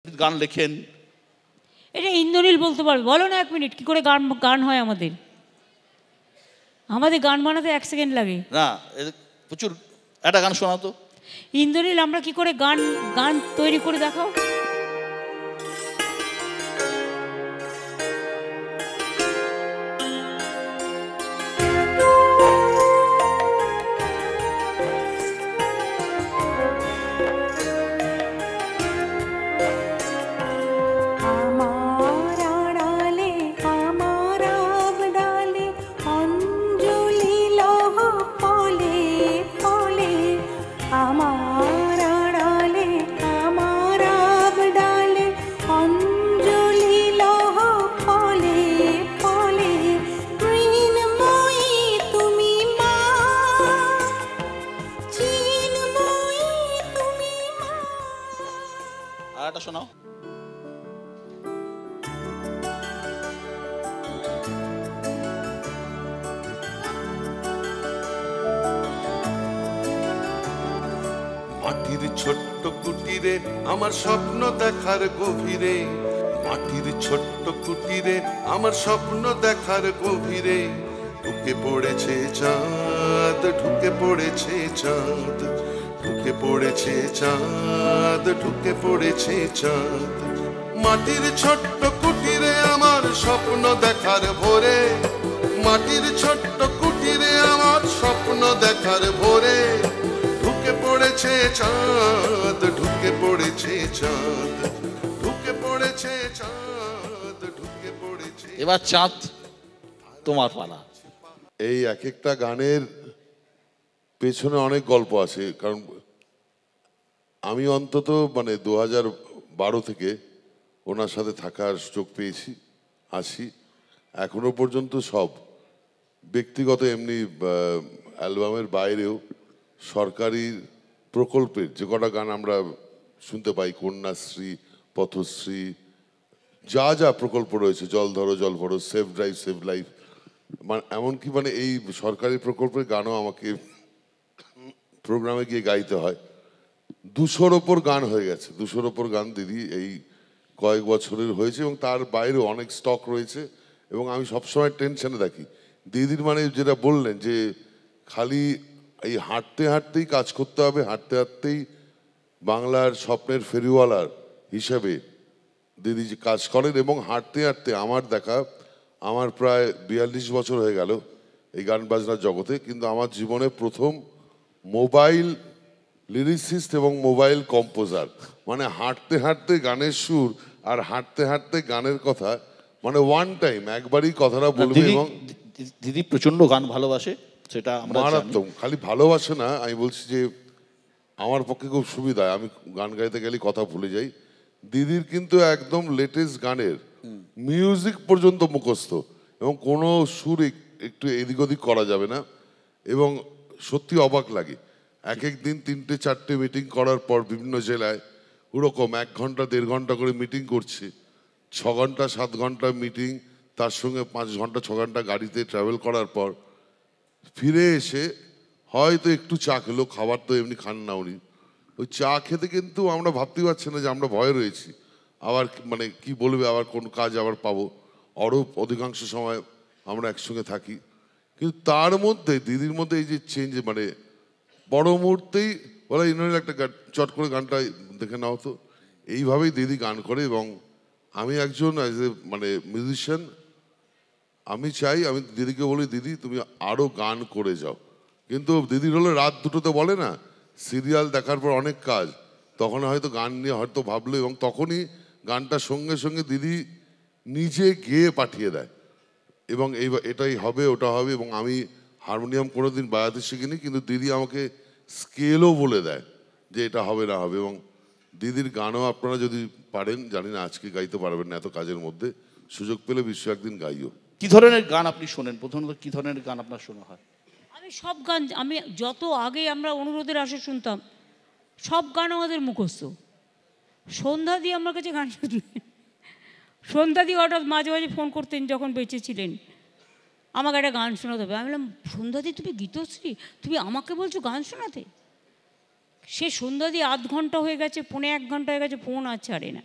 গান লেখেন। এটা ইন্দ্রনীল বলতে পারবে। বলো না 1 মিনিট কি করে গান গান হয় আমাদের। আমাদের গান বানাতে 1 সেকেন্ড লাগে না, প্রচুর। একটা গান শোনাও তো। ইন্দ্রনীল, আমরা কি করে গান গান তৈরি করে দেখাও। শোনাও। মাটির ছোট্ট কুটিরে আমার স্বপ্ন দেখার গভীরে, মাটির ছোট্ট কুটিরে আমার স্বপ্ন দেখার গভীরে, ঢুকে পড়েছে চাঁদ, ঢুকে পড়েছে চাঁদ, ঢুকে পড়েছে চাঁদ, ঢুকে পড়েছে চাঁদ। মাটির ছোট্ট কুটিরে আমার স্বপ্ন দেখার ভোরে, মাটির ছোট্ট কুটিরে আমার স্বপ্ন দেখার ভোরে, ঢুকে পড়েছে চাঁদ, ঢুকে পড়েছে চাঁদ, ঢুকে পড়েছে চাঁদ, ঢুকে পড়েছে। এবার চাঁদ তোমার পালা। এই এক একটা গানের পেছনে অনেক গল্প আছে, কারণ আমি অন্তত 2012 থেকে ওনার সাথে থাকার সুযোগ পেয়েছি, আছি এখনো পর্যন্ত। সব ব্যক্তিগত এমনি অ্যালবামের বাইরেও সরকারি প্রকল্পের যে কটা গান আমরা শুনতে পাই, কন্যাশ্রী, পথশ্রী, যা যা প্রকল্প রয়েছে, জল ধরো জল ভরো, সেভ ড্রাইভ সেভ লাইফ, এমনকি এই সরকারি প্রকল্পের গানও আমাকে প্রোগ্রামে গিয়ে গাইতে হয়। 200-র ওপর গান হয়ে গেছে, 200-র ওপর গান দিদি এই কয়েক বছরের হয়েছে, এবং তার বাইরেও অনেক স্টক রয়েছে। এবং আমি সবসময় টেনশনে থাকি দিদির, যেটা বললেন যে খালি এই হাঁটতে হাঁটতেই কাজ করতে হবে, হাঁটতে হাঁটতেই বাংলার স্বপ্নের ফেরিওয়ালার হিসেবে দিদি যে কাজ করেন। এবং হাঁটতে হাঁটতে আমার দেখা, আমার প্রায় 42 বছর হয়ে গেল এই গান বাজনার জগতে, কিন্তু আমার জীবনে প্রথম মোবাইল লিরিসিস্ট এবং মোবাইল কম্পোজার, হাঁটতে হাঁটতে গানের সুর আর হাঁটতে হাঁটতে গানের কথা, ওয়ান টাইম একবারই কথাটা বলবে। এবং দিদি প্রচন্ড গান ভালোবাসে, সেটা মারাত্মক। খালি ভালোবাসে না, আমি বলছি যে আমার পক্ষে খুব সুবিধা, আমি গান গাইতে গেলে কথা ভুলে যাই। দিদির কিন্তু একদম লেটেস্ট গানের মিউজিক পর্যন্ত মুখস্থ, এবং কোনো সুর একটু এদিক ওদিক করা যাবে না। এবং সত্যি অবাক লাগে, এক এক দিন 3টে-4টে মিটিং করার পর বিভিন্ন জেলায় ওরকম 1 ঘন্টা 1.5 ঘন্টা করে মিটিং করছে, 6 ঘন্টা 7 ঘন্টা মিটিং, তার সঙ্গে 5 ঘন্টা 6 ঘন্টা গাড়িতে ট্রাভেল করার পর ফিরে এসে হয়তো একটু চা খেলো, খাবার তো এমনি খান না উনি। ওই চা খেতে কিন্তু আমরা ভাবতেই পারছি না যে আমরা ভয়ে রয়েছি, আবার কি বলবে, আবার কোন কাজ আবার পাবো। অধিকাংশ সময় আমরা একসঙ্গে থাকি, কিন্তু তার মধ্যে দিদির মধ্যে এই যে চেঞ্জ, বড় মুহূর্তেই বলা ইন্দ্রনীল একটা চট করে গানটা দেখে নাও তো, এইভাবেই দিদি গান করে। এবং আমি একজন অ্যাজ এ মিউজিশিয়ান, আমি চাই, আমি দিদিকে বলি দিদি তুমি আরও গান করে যাও। কিন্তু দিদির হলো রাত 2টোতে বলে না, সিরিয়াল দেখার পর অনেক কাজ, তখন হয়তো গান নিয়ে হয়তো ভাবলো, এবং তখনই গানটা সঙ্গে সঙ্গে দিদি নিজে গেয়ে পাঠিয়ে দেয়, এবং এটাই হবে ওটা হবে। এবং আমি হারমোনিয়াম কোনোদিন বাজাতে শিখিনি, কিন্তু দিদি আমাকে স্কেলও বলে দেয় যে এটা হবে না হবে। এবং দিদির গানও আপনারা যদি পারেন, জানি না আজকে গাইতে পারবেন না এত কাজের মধ্যে, সুযোগ পেলে বিশ্ব একদিন গাইও। কি ধরনের গান আপনি শোনেন? প্রথমত কি ধরনের গান আপনার শোনা হয়? আমি সব গান, আমি যত আগে আমরা অনুরোধের আসে শুনতাম, সব গান আমাদের মুখস্থ। সন্ধ্যা দিয়ে আমার কাছে গান শুনলেন, সন্ধ্যা দিয়ে হঠাৎ মাঝে মাঝে ফোন করতেন যখন বেঁচে ছিলেন, আমাকে একটা গান শোনাতে হবে। আমি বললাম সন্ধ্যাদি তুমি গীতশ্রী, তুমি আমাকে বলছো গান শোনাতে? সে সন্ধ্যাদি 1/2 ঘন্টা হয়ে গেছে, 1.25 ঘন্টা হয়ে গেছে, ফোন আর ছাড়ে না।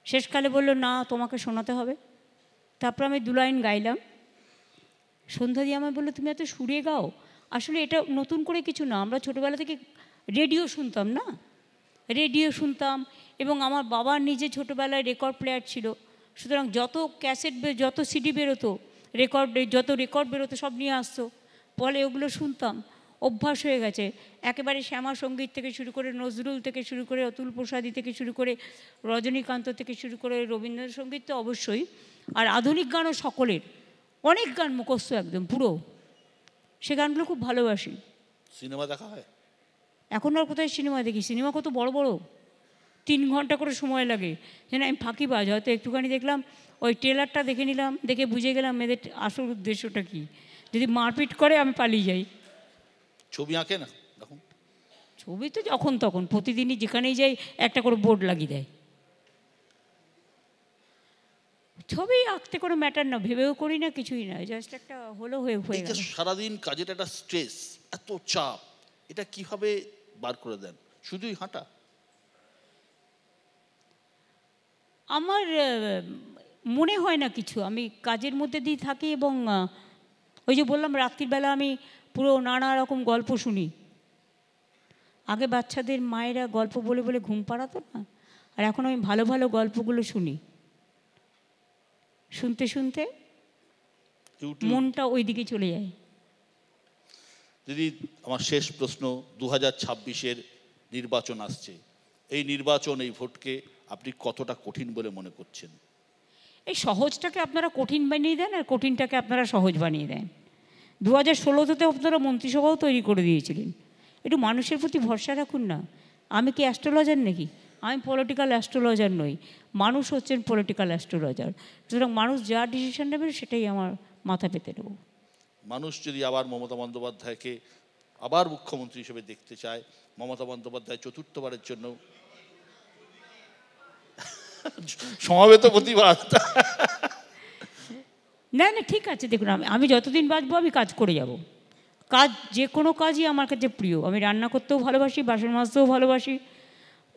শেষকালে বললো না তোমাকে শোনাতে হবে। তারপর আমি 2 লাইন গাইলাম। সন্ধ্যা দিয়ে আমায় বললো তুমি এত সুরে গাও। আসলে এটা নতুন করে কিছু না, আমরা ছোটোবেলা থেকে রেডিও শুনতাম না, রেডিও শুনতাম এবং আমার বাবার নিজে ছোটোবেলায় রেকর্ড প্লেয়ার ছিল। সুতরাং যত ক্যাসেট যত সিডি বেরোতো, যত রেকর্ড বেরোতো সব নিয়ে আসতো, ফলে ওগুলো শুনতাম, অভ্যাস হয়ে গেছে। একেবারে শ্যামা সঙ্গীত থেকে শুরু করে, নজরুল থেকে শুরু করে, অতুল প্রসাদী থেকে শুরু করে, রজনীকান্ত থেকে শুরু করে, রবীন্দ্রসঙ্গীত তো অবশ্যই, আর আধুনিক গানও সকলের, অনেক গান মুখস্থ একদম পুরো। সে গানগুলো খুব ভালোবাসি। সিনেমা দেখা হয়? এখন আর কোথায় সিনেমা দেখি? সিনেমা কত বড় বড়, 3 ঘন্টা করে সময় লাগে। যেন আমি ফাঁকিবাজ, হয়তো একটুখানি দেখলাম, ওই ট্রেলারটা দেখে নিলাম, দেখে বুঝে গেলাম এদের আসল উদ্দেশ্যটা কী। যদি মারপিট করে আমি পালিয়ে যাই। ছবি আঁকে না এখন? ছবি তো যখন তখন, প্রতিদিনই যেখানেই যাই একটা করে বোর্ড লাগিয়ে দেয়। ছবি আঁকতে কোনো ম্যাটার না, ভেবেও করি না, কিছুই না, জাস্ট একটা হলো হয়ে গেল। সারাদিন কাজের একটা স্ট্রেস, এত চাপ, এটা কিভাবে বার করে দেন? শুধুই হাঁটা? আমার মনে হয় না কিছু, আমি কাজের মধ্যে দিয়ে থাকি এবং ওই যে বললাম রাত্রিবেলা আমি পুরো নানা রকম গল্প শুনি। আগে বাচ্চাদের মায়েরা গল্প বলে বলে ঘুম পাড়াতো না, আর এখন আমি ভালো ভালো গল্পগুলো শুনি। শুনতে শুনতে মনটা ওই দিকে চলে যায়। দিদি, আমার শেষ প্রশ্ন, 2026-এর নির্বাচন আসছে। এই নির্বাচন, এই ভোটকে আপনি কতটা কঠিন বলে মনে করছেন? এই সহজটাকে আপনারা কঠিন বানিয়ে দেন, আর কঠিনটাকে আপনারা সহজ বানিয়ে দেন। 2016-তে আপনারা মন্ত্রিসভাও তৈরি করে দিয়েছিলেন। একটু মানুষের প্রতি ভরসা রাখুন না। আমি কি অ্যাস্ট্রোলজার নাকি? আমি পলিটিক্যাল অ্যাস্ট্রোলজার নই, মানুষ হচ্ছেন পলিটিক্যাল অ্যাস্ট্রোলজার। সুতরাং মানুষ যা ডিসিশন নেবে সেটাই আমার মাথা পেতে নেব। মানুষ যদি আবার মমতা বন্দ্যোপাধ্যায়কে আবার মুখ্যমন্ত্রী হিসেবে দেখতে চায়, মমতা বন্দ্যোপাধ্যায় চতুর্থবারের জন্য সমাবেত প্রতিবাদ। না না, ঠিক আছে, দেখুন আমি যতদিন বাঁচবো আমি কাজ করে যাব। কাজ, যে কোনো কাজই আমার কাছে প্রিয়। আমি রান্না করতেও ভালোবাসি, বাসন মাজতেও ভালোবাসি,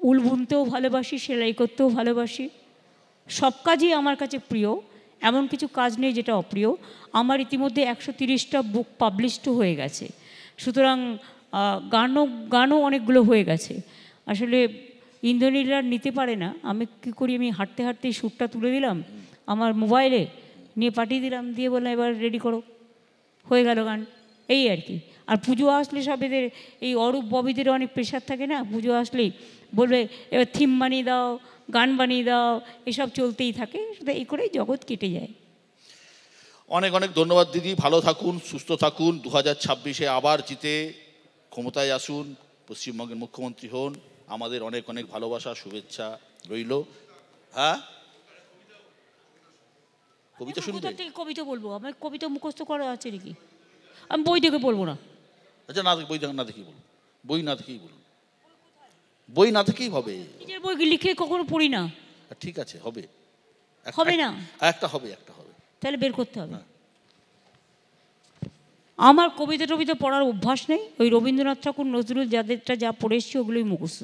উল বুনতেও ভালোবাসি, সেলাই করতেও ভালোবাসি। সব কাজই আমার কাছে প্রিয়, এমন কিছু কাজ নেই যেটা অপ্রিয়। আমার ইতিমধ্যে 130টা বুক পাবলিশড হয়ে গেছে। সুতরাং গানও অনেকগুলো হয়ে গেছে। আসলে ইন্দ্রনীলরা নিতে পারে না, আমি কী করি, আমি হাঁটতে হাঁটতেই শ্যুটটা তুলে দিলাম আমার মোবাইলে, নিয়ে পাঠিয়ে দিলাম, দিয়ে বললাম এবার রেডি করো, হয়ে গেল গান, এই আর কি। আর পুজো আসলে সব এদের, এই অরূপ ববিদের অনেক প্রেশার থাকে না, পুজো আসলেই বলবে এবার থিম বানিয়ে দাও, গান বানিয়ে দাও, এসব চলতেই থাকে। এই করেই জগৎ কেটে যায়। অনেক অনেক ধন্যবাদ দিদি, ভালো থাকুন, সুস্থ থাকুন। 2026-এ আবার জিতে ক্ষমতায় আসুন, পশ্চিমবঙ্গের মুখ্যমন্ত্রী হন। আমাদের অনেক অনেক ভালোবাসা, শুভেচ্ছা রইল। হ্যাঁ, কবিতা শুনবে? কবিতা বলবো? আমার কবিতা মুখস্থ করা আছে নাকি? আমি বই দেখে বলবো না। আচ্ছা, না, বই না দেখেই বলুন, বই না দেখেই বলুন, বই না থেকেই হবে। নিজের বই লিখে কখনো পড়ি না। ঠিক আছে, হবে, হবে না? একটা হবে, একটা হবে, তাহলে বের করতে হবে। আমার কবিতা টবিতা পড়ার অভ্যাস নেই। ওই রবীন্দ্রনাথ ঠাকুর, নজরুল যাদেরটা যা পড়ে এসছি ওগুলোই মুখস্থ।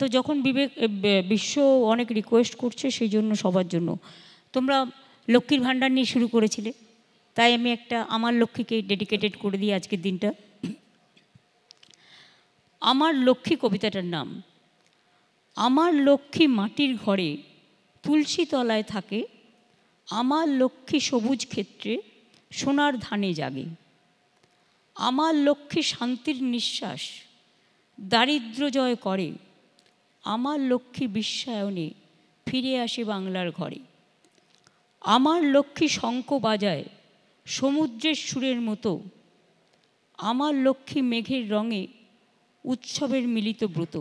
তো যখন বিশ্ব অনেক রিকোয়েস্ট করছে, সেই জন্য সবার জন্য, তোমরা লক্ষ্মীর ভাণ্ডার নিয়ে শুরু করেছিলে, তাই আমি একটা আমার লক্ষ্মীকে ডেডিকেটেড করে দিই আজকের দিনটা। আমার লক্ষ্মী কবিতাটার নাম, আমার লক্ষ্মী মাটির ঘরে তুলসী তলায় থাকে, আমার লক্ষ্মী সবুজ ক্ষেত্রে সোনার ধানে জাগে, আমার লক্ষ্মী শান্তির নিঃশ্বাস দারিদ্র্য জয় করে, আমার লক্ষ্মী বিশ্বায়নে ফিরে আসে বাংলার ঘরে, আমার লক্ষ্মী শঙ্খ বাজায় সমুদ্রের সুরের মতো, আমার লক্ষ্মী মেঘের রঙে উৎসবের মিলিত ব্রত,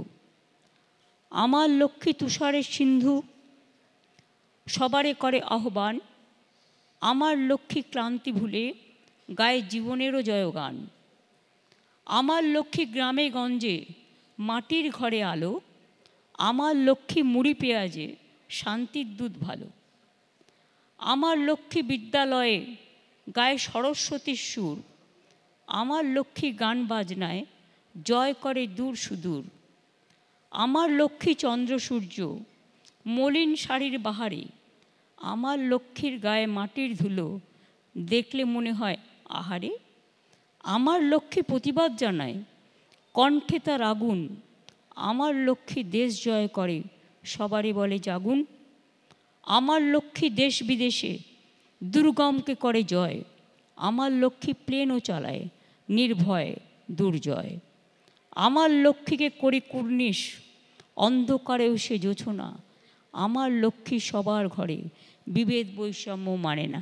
আমার লক্ষ্মী তুষারের সিন্ধু সবারে করে আহ্বান, আমার লক্ষ্মী ক্লান্তি ভুলে গায়ে জীবনেরও জয়গান, আমার লক্ষ্মী গ্রামে গঞ্জে মাটির ঘরে আলো, আমার লক্ষ্মী মুড়ি পেঁয়াজে শান্তির দুধ ভালো, আমার লক্ষ্মী বিদ্যালয়ে গায়ে সরস্বতীর সুর, আমার লক্ষ্মী গান বাজনায় জয় করে দূর সুদূর, আমার লক্ষ্মী চন্দ্র সূর্য মলিন শাড়ির বাহারে আমার লক্ষ্মীর গায়ে মাটির ধুলো দেখলে মনে হয় আহারে। আমার লক্ষ্মী প্রতিবাদ জানায়, কণ্ঠে তার আগুন। আমার লক্ষ্মী দেশ জয় করে, সবারই বলে জাগুন। আমার লক্ষ্মী দেশ বিদেশে দুর্গমকে করে জয়। আমার লক্ষ্মী প্লেনও চালায়, নির্ভয় দুর্জয়। আমার লক্ষ্মীকে করি কুর্নিশ, অন্ধকারেও সে জোছনা। আমার লক্ষ্মী সবার ঘরে, বিভেদ বৈষম্য মানে না।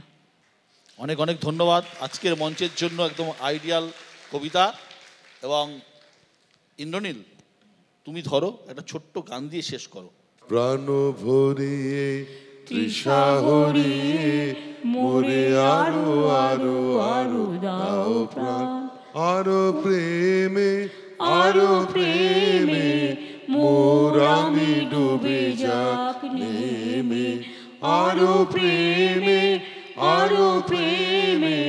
অনেক অনেক ধন্যবাদ আজকের মঞ্চের জন্য, একদম আইডিয়াল কবিতা। এবং ইন্দ্রনীল, তুমি ধরো একটা ছোট্ট গান দিয়ে শেষ করো। প্রাণ ভরিয়ে তৃষা হরিয়ে মোরে আরো আরো আরো দাও প্রাণ, আরো প্রেমে আরো প্রেমে মোর আমি ডুবে যাক নেমে। আরো প্রেমে আরো প্রেমে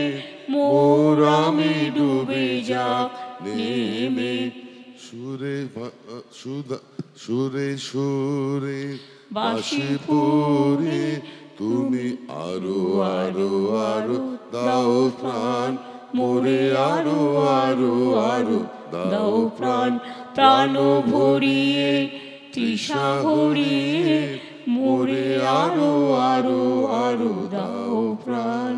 মোর আমি ডুবে যাক নেমে। সুরে সুরে সুরে বাঁশি পরে তুমি আরো আরো আরো দাও প্রাণ, মোরে আরো আরো আরো দাও প্রাণ। প্রাণ ভরিয়ে তৃষা ভরিয়ে মোরে আরো আরো আরো দাও প্রাণ।